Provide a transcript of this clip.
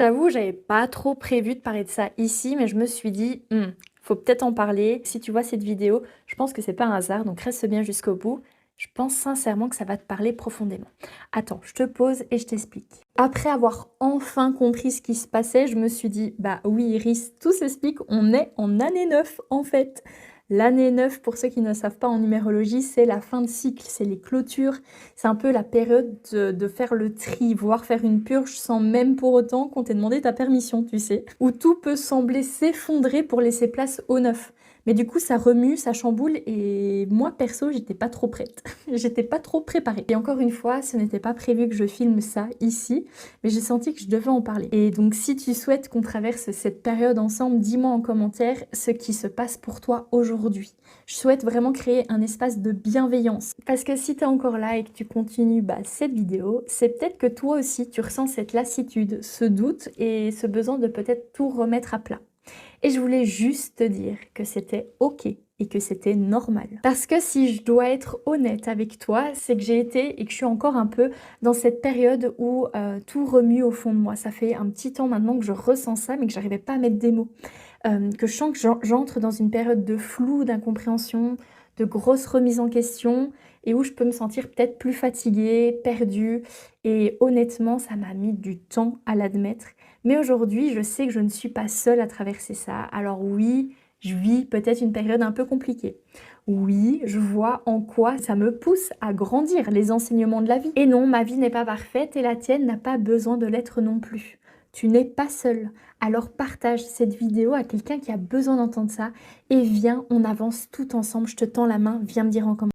J'avoue, j'avais pas trop prévu de parler de ça ici, mais je me suis dit: faut peut-être en parler. Si tu vois cette vidéo, je pense que c'est pas un hasard, donc reste bien jusqu'au bout. Je pense sincèrement que ça va te parler profondément. Attends, je te pose et je t'explique. Après avoir enfin compris ce qui se passait, je me suis dit: bah oui Iris, tout s'explique, on est en année 9 en fait. L'année 9, pour ceux qui ne savent pas en numérologie, c'est la fin de cycle, c'est les clôtures, c'est un peu la période de faire le tri, voire faire une purge sans même pour autant qu'on t'ait demandé ta permission, tu sais. Où tout peut sembler s'effondrer pour laisser place au neuf. Mais du coup, ça remue, ça chamboule et moi, perso, j'étais pas trop prête. J'étais pas trop préparée. Et encore une fois, ce n'était pas prévu que je filme ça ici, mais j'ai senti que je devais en parler. Et donc, si tu souhaites qu'on traverse cette période ensemble, dis-moi en commentaire ce qui se passe pour toi aujourd'hui. Je souhaite vraiment créer un espace de bienveillance. Parce que si tu es encore là et que tu continues cette vidéo, c'est peut-être que toi aussi, tu ressens cette lassitude, ce doute et ce besoin de peut-être tout remettre à plat. Et je voulais juste te dire que c'était ok et que c'était normal. Parce que si je dois être honnête avec toi, c'est que j'ai été et que je suis encore un peu dans cette période où tout remue au fond de moi. Ça fait un petit temps maintenant que je ressens ça, mais que j'arrivais pas à mettre des mots. Que je sens que j'entre dans une période de flou, d'incompréhension, de grosse remise en question et où je peux me sentir peut-être plus fatiguée, perdue. Et honnêtement, ça m'a mis du temps à l'admettre. Mais aujourd'hui, je sais que je ne suis pas seule à traverser ça. Alors oui, je vis peut-être une période un peu compliquée. Oui, je vois en quoi ça me pousse à grandir, les enseignements de la vie. Et non, ma vie n'est pas parfaite et la tienne n'a pas besoin de l'être non plus. Tu n'es pas seule. Alors partage cette vidéo à quelqu'un qui a besoin d'entendre ça et viens, on avance tout ensemble. Je te tends la main, viens me dire en commentaire.